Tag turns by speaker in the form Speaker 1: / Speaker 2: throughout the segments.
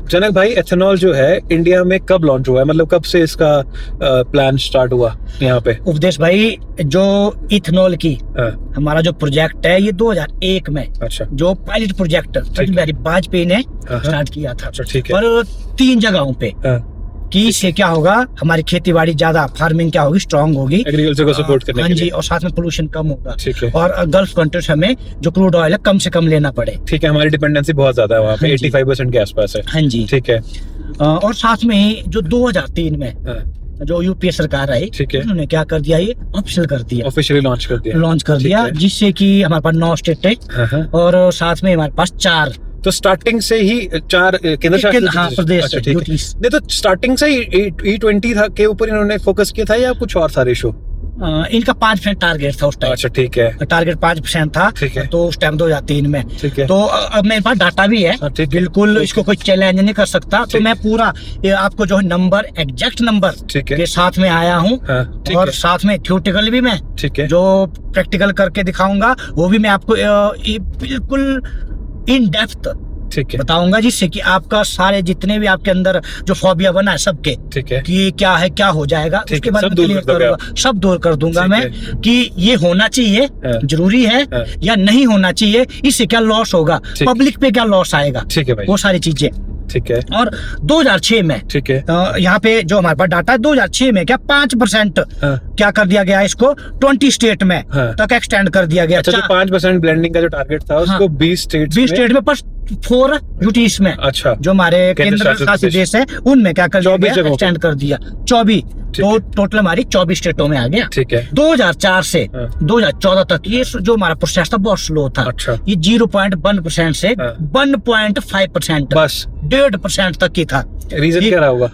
Speaker 1: जनक भाई, एथेनॉल जो है इंडिया में कब लॉन्च हुआ है, मतलब कब से इसका प्लान स्टार्ट हुआ यहाँ पे?
Speaker 2: उपदेश भाई, जो इथेनॉल की
Speaker 1: हाँ।
Speaker 2: हमारा जो प्रोजेक्ट है ये 2001 में,
Speaker 1: अच्छा,
Speaker 2: जो पायलट प्रोजेक्ट अटल बिहारी वाजपेयी ने स्टार्ट किया था।
Speaker 1: अच्छा, ठीक है।
Speaker 2: और 3 जगहों पे कि इससे क्या होगा, हमारी खेती बाड़ी ज्यादा, फार्मिंग क्या होगी, स्ट्रांग होगी,
Speaker 1: एग्रीकल्चर को सपोर्ट करने
Speaker 2: हाँ
Speaker 1: के
Speaker 2: जी,
Speaker 1: लिए।
Speaker 2: और साथ में पोल्यूशन कम होगा।
Speaker 1: ठीक है,
Speaker 2: और गल्फ कंट्री से हमें जो क्रूड ऑयल है कम से कम लेना पड़े।
Speaker 1: ठीक है, हमारी डिपेंडेंसी बहुत ज्यादा है वहाँ पे,
Speaker 2: हाँ जी।
Speaker 1: 85% के आसपास है।
Speaker 2: हाँ जी,
Speaker 1: ठीक है।
Speaker 2: और साथ में ही जो 2003 में जो यूपीए सरकार आई,
Speaker 1: ठीक है,
Speaker 2: उन्होंने क्या कर दिया, ये ऑफिशियल कर दिया,
Speaker 1: ऑफिशियली लॉन्च कर दिया।
Speaker 2: लॉन्च कर
Speaker 1: ठीक
Speaker 2: दिया,
Speaker 1: है।
Speaker 2: जिससे कि हमारे पास 9 स्टेट है और साथ में हमारे पास 4
Speaker 1: तो स्टार्टिंग से ही 4 केंद्र शासित
Speaker 2: प्रदेश
Speaker 1: अच्छा,
Speaker 2: है,
Speaker 1: ठीक है।
Speaker 2: ड्यूटीज।
Speaker 1: नहीं तो स्टार्टिंग से ही E20 था के ऊपर इन्होंने फोकस किया था या कुछ और था रेशो?
Speaker 2: इनका 5% टारगेट था उस टाइम।
Speaker 1: अच्छा, ठीक है,
Speaker 2: टारगेट 5% था,
Speaker 1: ठीक है।
Speaker 2: तो उस टाइम 2003 में।
Speaker 1: ठीक है।
Speaker 2: तो अब मेरे पास डाटा भी है,
Speaker 1: ठीक है।
Speaker 2: बिल्कुल इसको कोई चैलेंज नहीं कर सकता। तो मैं पूरा ये आपको जो है नंबर, एग्जैक्ट नंबर
Speaker 1: ठीक है,
Speaker 2: के साथ में आया हूँ,
Speaker 1: ठीक
Speaker 2: और
Speaker 1: है,
Speaker 2: साथ में थ्योरेटिकल भी मैं
Speaker 1: ठीक है,
Speaker 2: जो प्रैक्टिकल करके दिखाऊंगा वो भी मैं आपको ये बिल्कुल इन डेप्थ
Speaker 1: ठीक है,
Speaker 2: बताऊंगा, जिससे कि आपका सारे जितने भी आपके अंदर जो फोबिया बना है सबके,
Speaker 1: ठीक है,
Speaker 2: कि क्या है, क्या हो जाएगा,
Speaker 1: ठीक
Speaker 2: उसके
Speaker 1: है,
Speaker 2: बाद
Speaker 1: सब
Speaker 2: में
Speaker 1: दूर
Speaker 2: क्लियर
Speaker 1: कर दोगे
Speaker 2: करूंगा, सब दूर कर दूंगा
Speaker 1: ठीक
Speaker 2: मैं,
Speaker 1: है।
Speaker 2: कि ये होना चाहिए,
Speaker 1: हाँ।
Speaker 2: जरूरी है
Speaker 1: हाँ।
Speaker 2: या नहीं होना चाहिए, इससे क्या लॉस होगा,
Speaker 1: ठीक।
Speaker 2: पब्लिक पे क्या लॉस आएगा,
Speaker 1: ठीक है भाई,
Speaker 2: वो सारी चीजें।
Speaker 1: ठीक है,
Speaker 2: और 2006 में
Speaker 1: ठीक है,
Speaker 2: यहाँ पे जो हमारे पास डाटा है, 2006 में क्या 5% क्या कर दिया गया, इसको 20 स्टेट में
Speaker 1: हाँ।
Speaker 2: तक एक्सटेंड कर दिया गया।
Speaker 1: अच्छा, जो 5% ब्लेंडिंग का जो टारगेट था उसको 20
Speaker 2: स्टेट में, पर 4 यूटीज में,
Speaker 1: अच्छा,
Speaker 2: जो हमारे केंद्र शासित देश है उनमें क्या कर दिया,
Speaker 1: 24 जगहों
Speaker 2: एक्सटेंड कर दिया 24, तो टोटल हमारी 24 स्टेटों में आ गया।
Speaker 1: ठीक है।
Speaker 2: 2004 से
Speaker 1: हाँ।
Speaker 2: 2014 तक ये जो हमारा प्रोसेस था बहुत स्लो था।
Speaker 1: अच्छा,
Speaker 2: ये 0.1% से
Speaker 1: हाँ।
Speaker 2: 1.5%,
Speaker 1: बस
Speaker 2: 1.5% तक की था।
Speaker 1: रीजन क्या रहा होगा?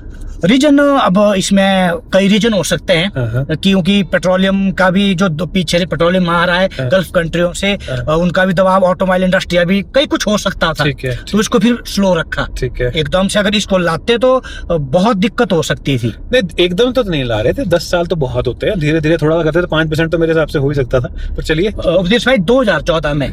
Speaker 2: रीजन, अब इसमें कई रीजन हो सकते हैं,
Speaker 1: हाँ।
Speaker 2: क्योंकि पेट्रोलियम का भी जो पीछे से पेट्रोलियम आ रहा है
Speaker 1: हाँ।
Speaker 2: गल्फ कंट्रियों से, उनका भी दबाव, ऑटोमोबाइल इंडस्ट्री भी कई कुछ हो सकता था,
Speaker 1: ठीक है,
Speaker 2: तो इसको फिर स्लो रखा।
Speaker 1: ठीक है।
Speaker 2: एकदम से अगर इसको लाते तो बहुत दिक्कत हो सकती थी।
Speaker 1: नहीं, एकदम तो नहीं ला रहे थे, 10 साल तो बहुत होते हैं, धीरे धीरे थोड़ा करते थे, 5% तो मेरे हिसाब से हो ही सकता था, पर चलिए।
Speaker 2: उपदेश भाई 2014 में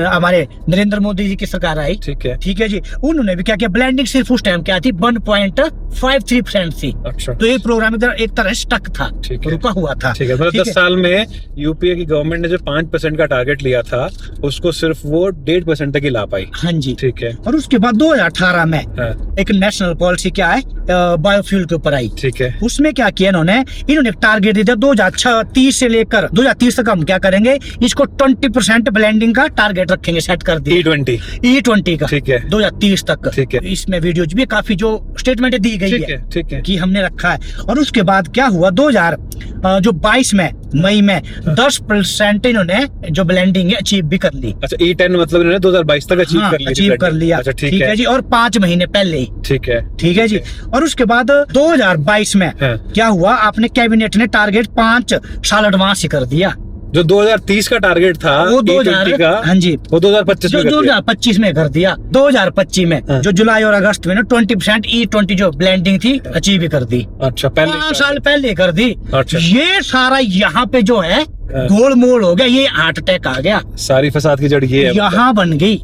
Speaker 2: हमारे नरेंद्र मोदी जी की सरकार आई,
Speaker 1: ठीक है,
Speaker 2: ठीक है जी, उन्होंने भी क्या किया, ब्लेंडिंग सिर्फ उस टाइम क्या थी, 1.53% थी।
Speaker 1: अच्छा,
Speaker 2: तो ये प्रोग्राम एक तरह स्टक था,
Speaker 1: ठीक है,
Speaker 2: रुका हुआ था।
Speaker 1: ठीक है। मतलब 10 साल में यूपीए की गवर्नमेंट ने जो 5% का टारगेट लिया था उसको सिर्फ वो 1.5% तक ही ला पाई।
Speaker 2: हाँ जी,
Speaker 1: ठीक है।
Speaker 2: और उसके बाद 2018 में
Speaker 1: हाँ,
Speaker 2: एक नेशनल पॉलिसी क्या है, बायोफ्यूल के ऊपर आई।
Speaker 1: ठीक है,
Speaker 2: उसमें क्या किया इन्होंने एक टारगेट दिया 2030 से लेकर 2030 तक हम क्या करेंगे, इसको 20% ब्लेंडिंग का टारगेट रखेंगे, सेट कर दिया E20 का,
Speaker 1: ठीक है,
Speaker 2: 2030 तक।
Speaker 1: ठीक है।
Speaker 2: इसमें वीडियोज भी काफी जो स्टेटमेंट दी गई
Speaker 1: ठीक
Speaker 2: है,
Speaker 1: है, ठीक है,
Speaker 2: कि हमने रखा है। और उसके बाद क्या हुआ, 2022 में मई में 10% इन्होंने जो ब्लेंडिंग है अचीव भी कर ली।
Speaker 1: अच्छा, E10 मतलब इन्होंने 2022 तक अचीव कर लिया।
Speaker 2: अचीव कर लिया।
Speaker 1: अच्छा,
Speaker 2: ठीक है जी, और 5 महीने पहले ही।
Speaker 1: ठीक है,
Speaker 2: ठीक है जी। और उसके बाद 2022 में क्या हुआ, आपने कैबिनेट ने टारगेट 5 साल एडवांस ही कर दिया।
Speaker 1: जो 2030 का टारगेट था
Speaker 2: वो
Speaker 1: E20 का,
Speaker 2: हाँ जी,
Speaker 1: वो 2025 में कर दिया।
Speaker 2: 2025 में कर दिया। 2025 में जो जुलाई और अगस्त में ना 20% E20 जो ब्लेंडिंग थी अचीव कर दी।
Speaker 1: अच्छा, पहले
Speaker 2: 5 साल पहले कर दी।
Speaker 1: अच्छा।
Speaker 2: ये सारा यहाँ पे जो है गोल मोल हो गया, ये हार्ट अटैक आ गया,
Speaker 1: सारी फसाद की जड़ ये है।
Speaker 2: यहाँ बन गई।